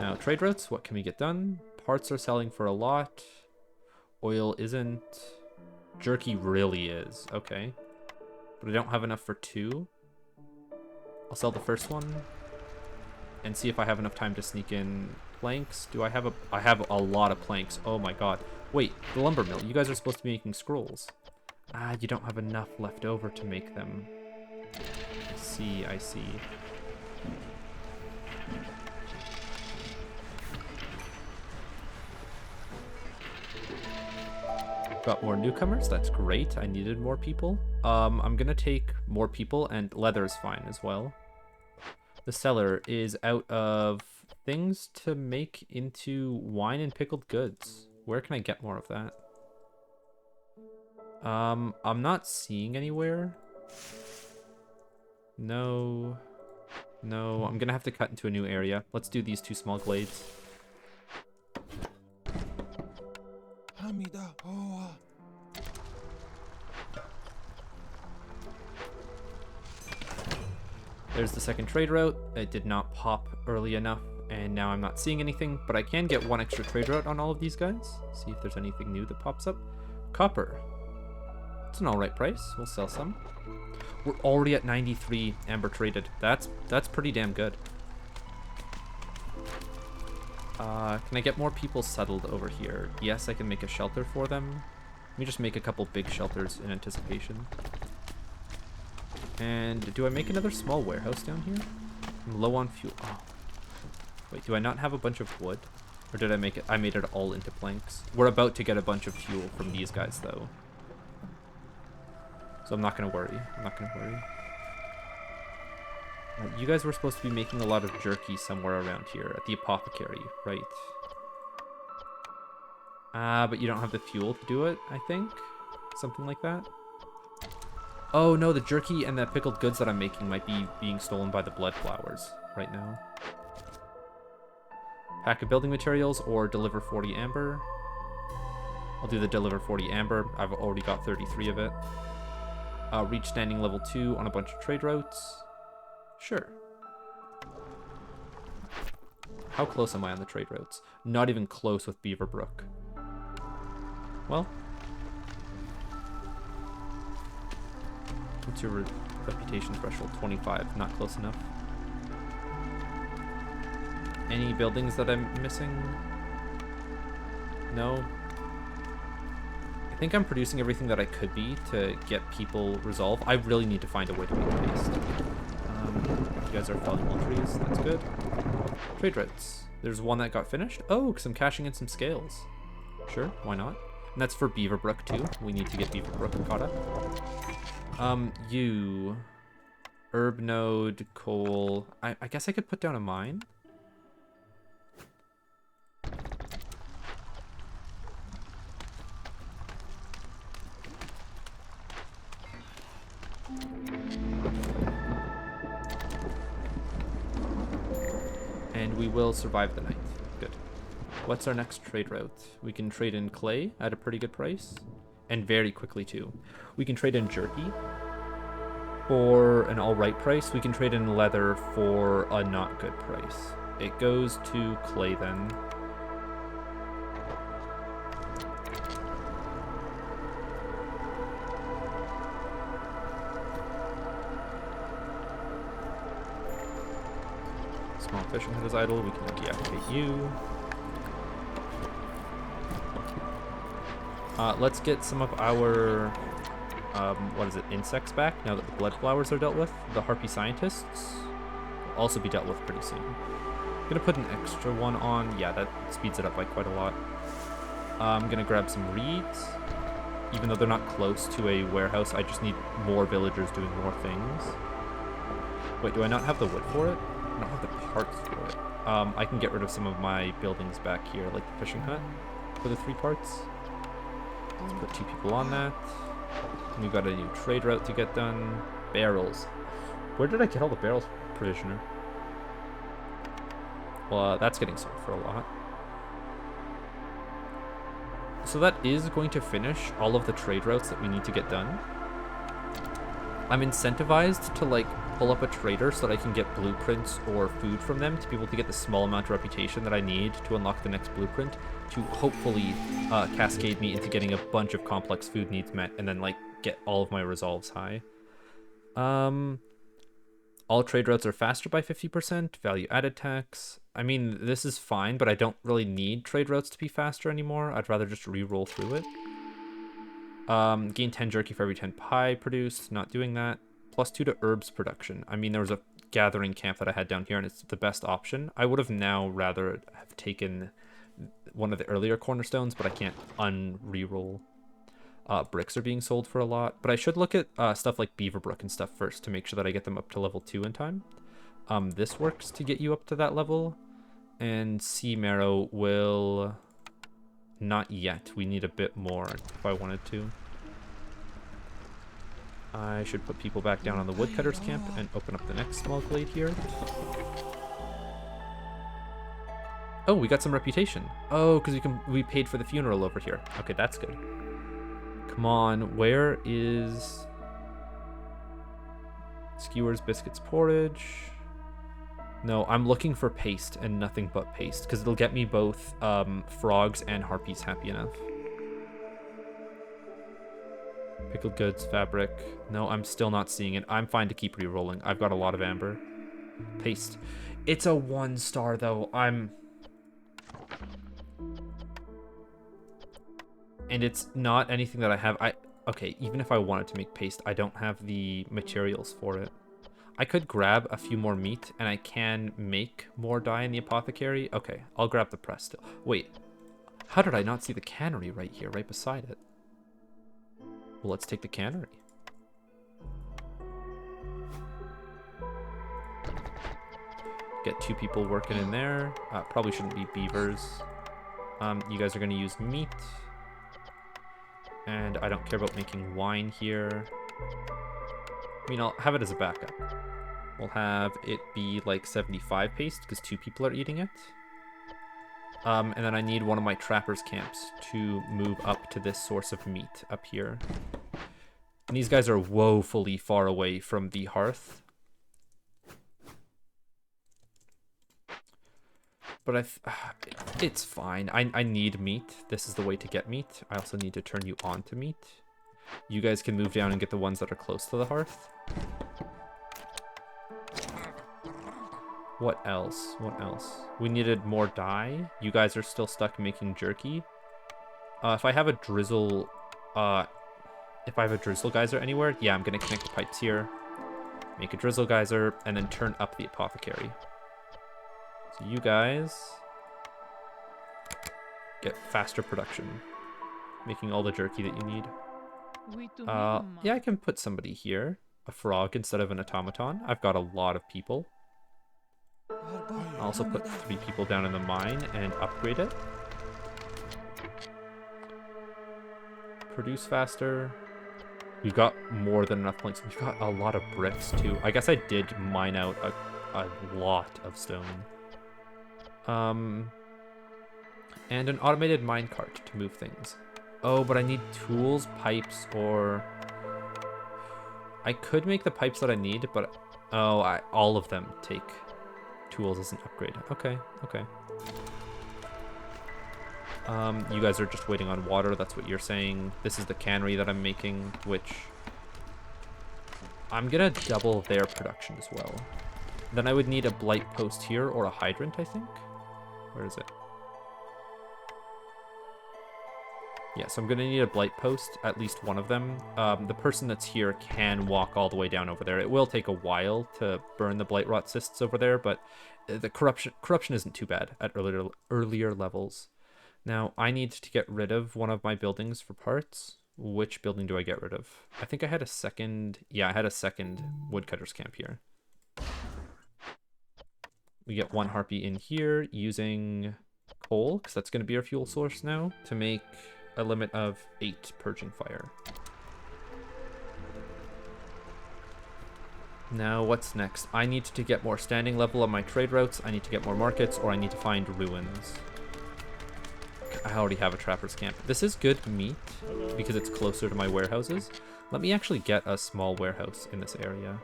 Now, trade routes, what can we get done? Parts are selling for a lot. Oil isn't. Jerky really is. Okay. But I don't have enough for 2. I'll sell the first one. And see if I have enough time to sneak in planks. Do I have a... I have a lot of planks. Oh my god. Wait, the lumber mill. You guys are supposed to be making scrolls. Ah, you don't have enough left over to make them. I see, I see. Got more newcomers. That's great. I needed more people. I'm gonna take more people, and leather is fine as well. The cellar is out of things to make into wine and pickled goods. Where can I get more of that? I'm not seeing anywhere. No. No, I'm gonna have to cut into a new area. Let's do these 2 small glades. There's the second trade route. It did not pop early enough, and now I'm not seeing anything, but I can get 1 extra trade route on all of these guys. See if there's anything new that pops up. Copper. It's an alright price. We'll sell some. We're already at 93 amber traded. That's pretty damn good. Can I get more people settled over here? Yes, I can make a shelter for them. Let me just make a couple big shelters in anticipation. And do I make another small warehouse down here? I'm low on fuel. Oh. Wait, do I not have a bunch of wood? Or did I make it? I made it all into planks. We're about to get a bunch of fuel from these guys, though. So I'm not going to worry. I'm not going to worry. You guys were supposed to be making a lot of jerky somewhere around here at the apothecary, right? But you don't have the fuel to do it, I think? Something like that? Oh no, the jerky and the pickled goods that I'm making might be being stolen by the blood flowers right now. Pack of building materials or deliver 40 amber. I'll do the deliver 40 amber. I've already got 33 of it. Reach standing level 2 on a bunch of trade routes. Sure. How close am I on the trade routes? Not even close with Beaverbrook. Well. What's your reputation threshold? 25. Not close enough. Any buildings that I'm missing? No. I think I'm producing everything that I could be to get people resolve. I really need to find a way to make paste. You guys are felling more trees. That's good. Trade routes. There's one that got finished. Oh, because I'm cashing in some scales. Sure, why not? And that's for Beaverbrook too. We need to get Beaverbrook caught up. You. Herb node, coal. I guess I could put down a mine. And we will survive the night. Good. What's our next trade route? We can trade in clay at a pretty good price. And very quickly too. We can trade in jerky for an alright price. We can trade in leather for a not good price. It goes to clay then. Small fishing hut is idle. We can deactivate you. Let's get some of our, what is it, insects back now that the blood flowers are dealt with. The harpy scientists will also be dealt with pretty soon. I'm gonna put an extra one on. Yeah, that speeds it up by quite a lot. I'm gonna grab some reeds. Even though they're not close to a warehouse, I just need more villagers doing more things. Wait, do I not have the wood for it? I don't have the parts for it. I can get rid of some of my buildings back here, like the fishing hut, for the 3 parts. Let's put 2 people on that. And we've got a new trade route to get done. Barrels. Where did I get all the barrels, prisoner? Well, that's getting sold for a lot. So that is going to finish all of the trade routes that we need to get done. I'm incentivized to, like, pull up a trader so that I can get blueprints or food from them to be able to get the small amount of reputation that I need to unlock the next blueprint to hopefully cascade me into getting a bunch of complex food needs met and then like get all of my resolves high. All trade routes are faster by 50%, value added tax. I mean, this is fine, but I don't really need trade routes to be faster anymore. I'd rather just re-roll through it. Gain 10 jerky for every 10 pie produced. Not doing that. +2 to herbs production. I mean, there was a gathering camp that I had down here, and it's the best option. I would have now rather have taken one of the earlier cornerstones, but I can't re-roll. Bricks are being sold for a lot, but I should look at stuff like Beaverbrook and stuff first to make sure that I get them up to level 2 in time. This works to get you up to that level, and Sea Marrow will... Not yet. We need a bit more if I wanted to. I should put people back down on the woodcutters camp and open up the next small glade here. Oh, we got some reputation. Oh, because we paid for the funeral over here. Okay, that's good. Come on, where is skewers, biscuits, porridge? No, I'm looking for paste and nothing but paste because it'll get me both frogs and harpies happy enough. Pickled goods, fabric. No, I'm still not seeing it. I'm fine to keep re-rolling. I've got a lot of amber. Paste. It's a 1-star though. And it's not anything that I have. Okay, even if I wanted to make paste, I don't have the materials for it. I could grab a few more meat, and I can make more dye in the apothecary. Okay, I'll grab the press still. Wait, how did I not see the cannery right here, right beside it? Well, let's take the cannery. Get 2 people working in there. Probably shouldn't be beavers. You guys are going to use meat. And I don't care about making wine here. I mean, I'll have it as a backup. We'll have it be like 75 paste because 2 people are eating it. And then I need one of my trappers' camps to move up to this source of meat up here. And these guys are woefully far away from the hearth. But it's fine. I need meat. This is the way to get meat. I also need to turn you on to meat. You guys can move down and get the ones that are close to the hearth. What else? What else? We needed more dye. You guys are still stuck making jerky. If I have a drizzle... if I have a drizzle geyser anywhere, yeah, I'm going to connect the pipes here. Make a drizzle geyser, and then turn up the apothecary. So you guys get faster production, making all the jerky that you need. Yeah, I can put somebody here, a frog instead of an automaton. I've got a lot of people. I'll also put 3 people down in the mine and upgrade it. Produce faster. We've got more than enough points. We've got a lot of bricks too. I guess I did mine out a lot of stone. And an automated minecart to move things. Oh, but I need tools, pipes, or... I could make the pipes that I need, but... Oh, all of them take tools as an upgrade. Okay, okay. You guys are just waiting on water, that's what you're saying. This is the cannery that I'm making, which... I'm gonna double their production as well. Then I would need a blight post here, or a hydrant, I think. Where is it? Yeah, so I'm going to need a blight post, at least one of them. The person that's here can walk all the way down over there. It will take a while to burn the blight rot cysts over there, but the corruption isn't too bad at earlier levels. Now, I need to get rid of one of my buildings for parts. Which building do I get rid of? I think I had a second... Yeah, I had a second woodcutter's camp here. We get 1 harpy in here using coal, because that's going to be our fuel source now, to make a limit of 8 purging fire. Now, what's next? I need to get more standing level on my trade routes, I need to get more markets, or I need to find ruins. I already have a trapper's camp. This is good meat, because it's closer to my warehouses. Let me actually get a small warehouse in this area.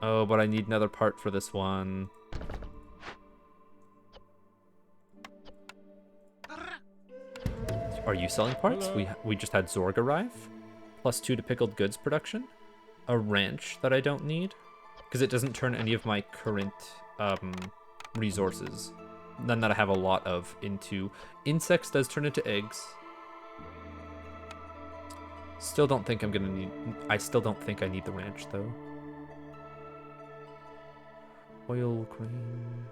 Oh, but I need another part for this one. Are you selling parts? We just had Zorg arrive. +2 to pickled goods production. A ranch that I don't need. Because it doesn't turn any of my current resources, none that I have a lot of, into... Insects does turn into eggs. Still don't think I'm gonna need... I still don't think I need the ranch, though. Oil, grain...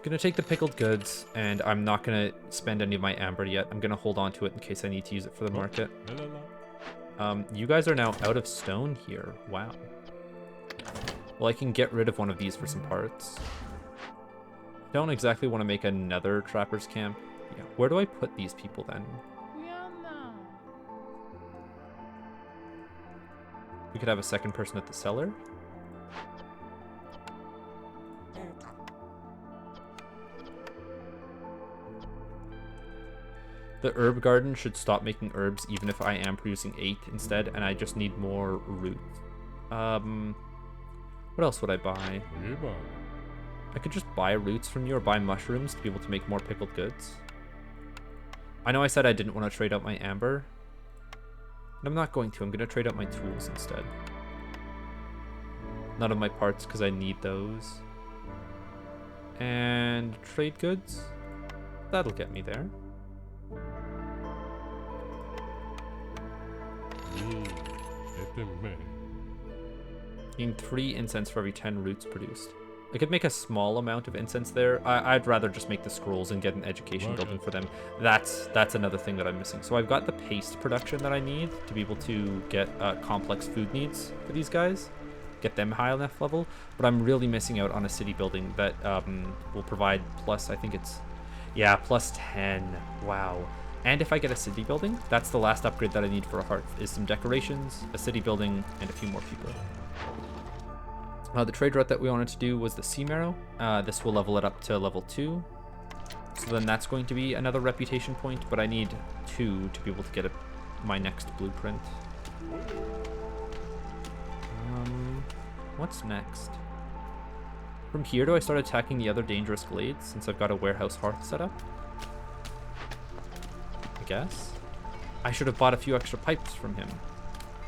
Gonna take the pickled goods, and I'm not gonna spend any of my amber yet. I'm gonna hold on to it in case I need to use it for the market. You guys are now out of stone here. Wow. Well, I can get rid of one of these for some parts. Don't exactly want to make another trapper's camp. Yeah. Where do I put these people then? We could have a second person at the cellar. The herb garden should stop making herbs even if I am producing 8 instead, and I just need more roots. What else would I buy? I could just buy roots from you or buy mushrooms to be able to make more pickled goods. I know I said I didn't want to trade out my amber. And I'm not going to. I'm going to trade out my tools instead. None of my parts because I need those. And trade goods. That'll get me there. Gain 3 incense for every 10 roots produced. I could make a small amount of incense there. I'd rather just make the scrolls and get an education building for them. That's another thing that I'm missing. So I've got the paste production that I need to be able to get complex food needs for these guys. Get them high enough level. But I'm really missing out on a city building that will provide plus, I think it's... Yeah, plus 10. Wow. And if I get a city building, that's the last upgrade that I need for a hearth, is some decorations, a city building, and a few more people. The trade route that we wanted to do was the sea marrow. This will level it up to level 2. So then that's going to be another reputation point, but I need 2 to be able to get my next blueprint. What's next? From here, do I start attacking the other dangerous glades since I've got a warehouse hearth set up? I guess. I should have bought a few extra pipes from him,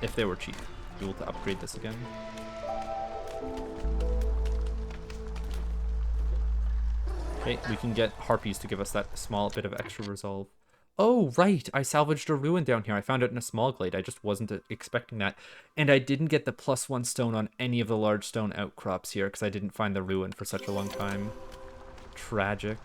if they were cheap, to be able to upgrade this again. Okay, we can get harpies to give us that small bit of extra resolve. Oh, right, I salvaged a ruin down here. I found it in a small glade. I just wasn't expecting that. And I didn't get the +1 stone on any of the large stone outcrops here because I didn't find the ruin for such a long time. Tragic.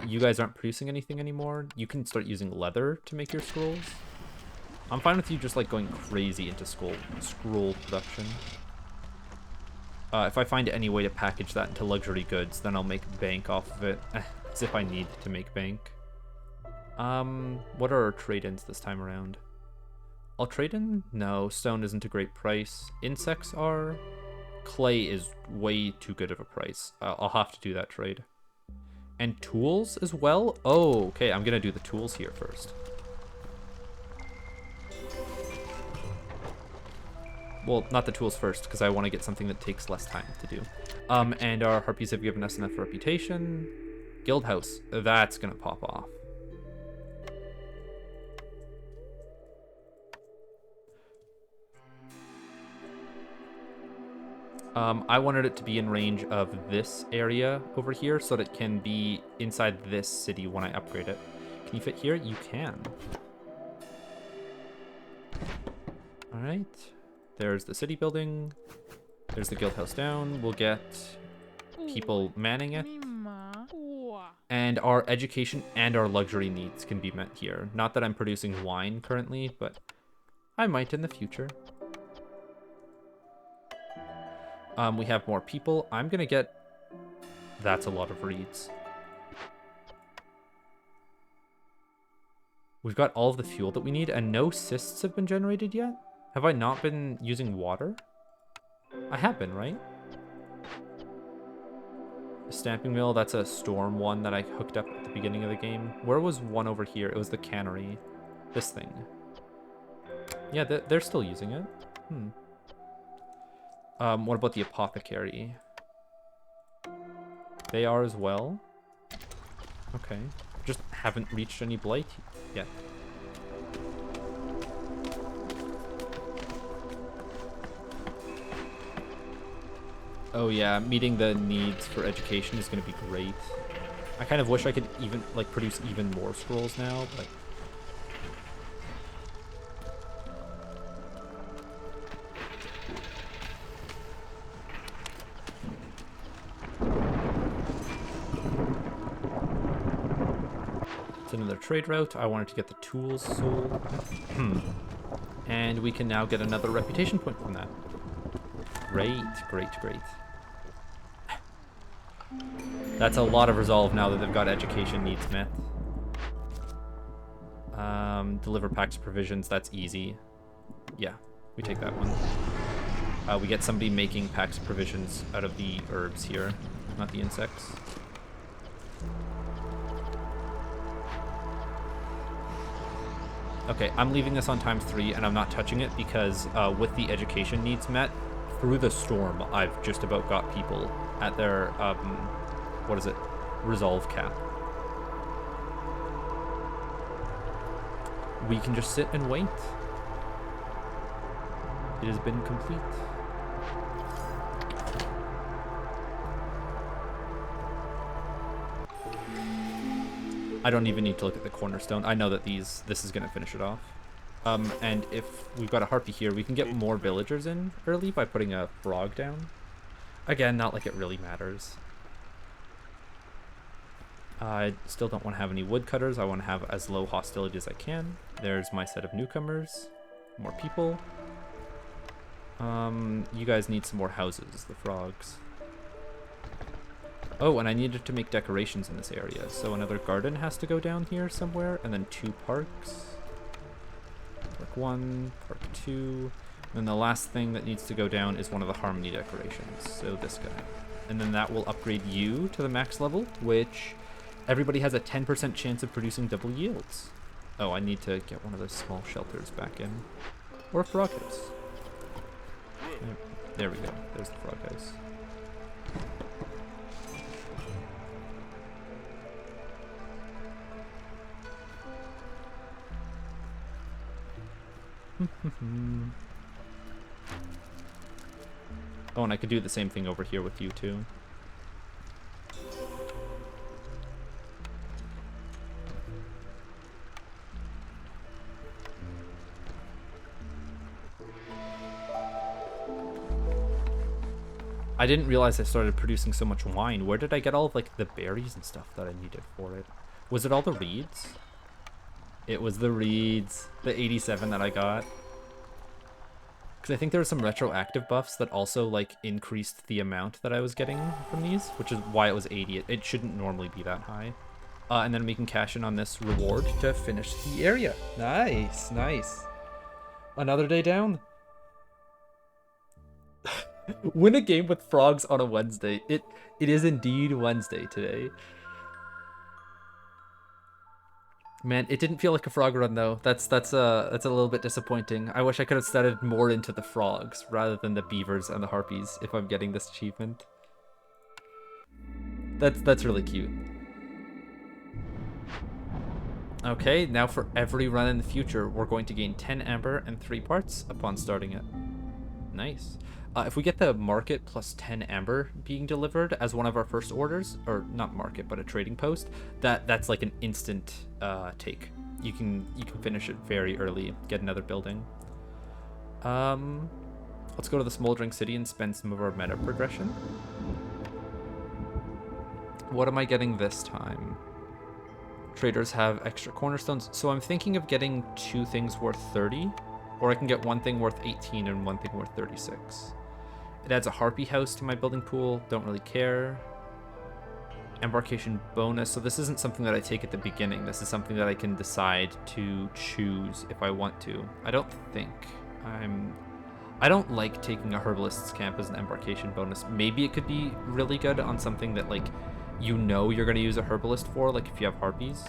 You guys aren't producing anything anymore. You can start using leather to make your scrolls. I'm fine with you just like going crazy into scroll production. If I find any way to package that into luxury goods, then I'll make bank off of it, as if I need to make bank. What are our trade-ins this time around? I'll trade in? No, stone isn't a great price. Insects are. Clay is way too good of a price. I'll have to do that trade. And tools as well? Oh, okay, I'm gonna do the tools here first. Well, not the tools first, because I want to get something that takes less time to do. And our harpies have given us enough reputation. Guild house, that's gonna pop off. I wanted it to be in range of this area over here so that it can be inside this city when I upgrade it. Can you fit here? You can. All right. There's the city building. There's the guild house down. We'll get people manning it. And our education and our luxury needs can be met here. Not that I'm producing wine currently, but I might in the future. We have more people. I'm gonna get... That's a lot of reeds. We've got all of the fuel that we need, and no cysts have been generated yet? Have I not been using water? I have been, right? A stamping mill, that's a storm one that I hooked up at the beginning of the game. Where was one over here? It was the cannery. This thing. Yeah, they're still using it. What about the apothecary? They are as well. Okay. Just haven't reached any blight yet. Oh yeah, meeting the needs for education is going to be great. I kind of wish I could even, like, produce even more scrolls now, but... It's another trade route. I wanted to get the tools sold. And we can now get another reputation point from that. Great, great, great. That's a lot of resolve now that they've got education needs met. Deliver packs of provisions, that's easy. Yeah, we take that one. We get somebody making packs of provisions out of the herbs here, not the insects. Okay, I'm leaving this on ×3 and I'm not touching it because with the education needs met, through the storm, I've just about got people at their, what is it, resolve cap. We can just sit and wait. It has been complete. I don't even need to look at the cornerstone. I know that this is going to finish it off. And if we've got a harpy here, we can get more villagers in early by putting a frog down. Again, not like it really matters. I still don't want to have any woodcutters. I want to have as low hostility as I can. There's my set of newcomers. More people. You guys need some more houses, the frogs. Oh, and I needed to make decorations in this area. So another garden has to go down here somewhere, and then 2 parks. Park 1, Park 2. And then the last thing that needs to go down is one of the harmony decorations. So this guy. And then that will upgrade you to the max level, which everybody has a 10% chance of producing double yields. Oh, I need to get one of those small shelters back in. Or a frog house. There we go. There's the frog house. Oh, and I could do the same thing over here with you too. I didn't realize I started producing so much wine. Where did I get all of, like, the berries and stuff that I needed for it? Was it all the reeds? It was the reeds, the 87 that I got. Because I think there were some retroactive buffs that also, like, increased the amount that I was getting from these, which is why it was 80. It shouldn't normally be that high. And then we can cash in on this reward to finish the area. Nice, nice. Another day down. Win a game with frogs on a Wednesday. It is indeed Wednesday today. Man, it didn't feel like a frog run though. That's a little bit disappointing. I wish I could have studied more into the frogs rather than the beavers and the harpies if I'm getting this achievement. That's really cute. Okay, now for every run in the future, we're going to gain 10 amber and 3 parts upon starting it. Nice. If we get the market plus 10 amber being delivered as one of our first orders, or not market, but a trading post, that's like an instant take. You can finish it very early, get another building. Let's go to the Smoldering City and spend some of our meta progression. What am I getting this time? Traders have extra cornerstones, so I'm thinking of getting 2 things worth 30, or I can get 1 thing worth 18 and 1 thing worth 36. It adds a harpy house to my building pool, don't really care. Embarkation bonus, so this isn't something that I take at the beginning, this is something that I can decide to choose if I want to. I I don't like taking a herbalist's camp as an embarkation bonus. Maybe it could be really good on something that, like, you know you're going to use a herbalist for, like if you have harpies.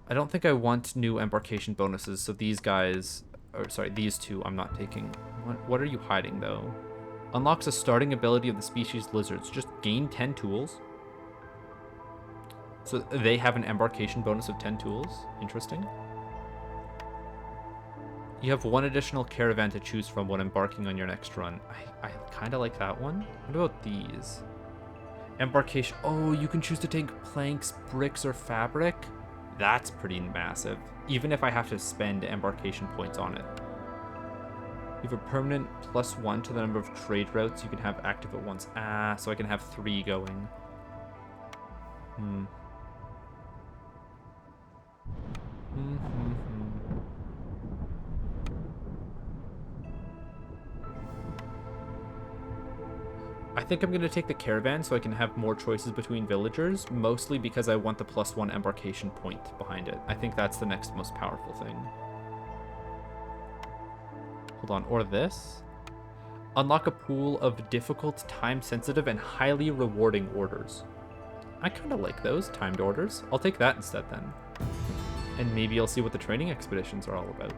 I don't think I want new embarkation bonuses, so these guys, or sorry, these two I'm not taking. What are you hiding, though? Unlocks a starting ability of the species lizards. Just gain 10 tools. So they have an embarkation bonus of 10 tools. Interesting. You have one additional caravan to choose from when embarking on your next run. I kind of like that one. What about these? Embarkation. Oh, you can choose to take planks, bricks, or fabric. That's pretty massive. Even if I have to spend embarkation points on it. You have a permanent +1 to the number of trade routes you can have active at once. So I can have 3 going. I think I'm going to take the caravan so I can have more choices between villagers, mostly because I want the +1 embarkation point behind it. I think that's the next most powerful thing. Hold on, or this? Unlock a pool of difficult, time-sensitive, and highly rewarding orders. I kind of like those timed orders. I'll take that instead then. And maybe I'll see what the training expeditions are all about.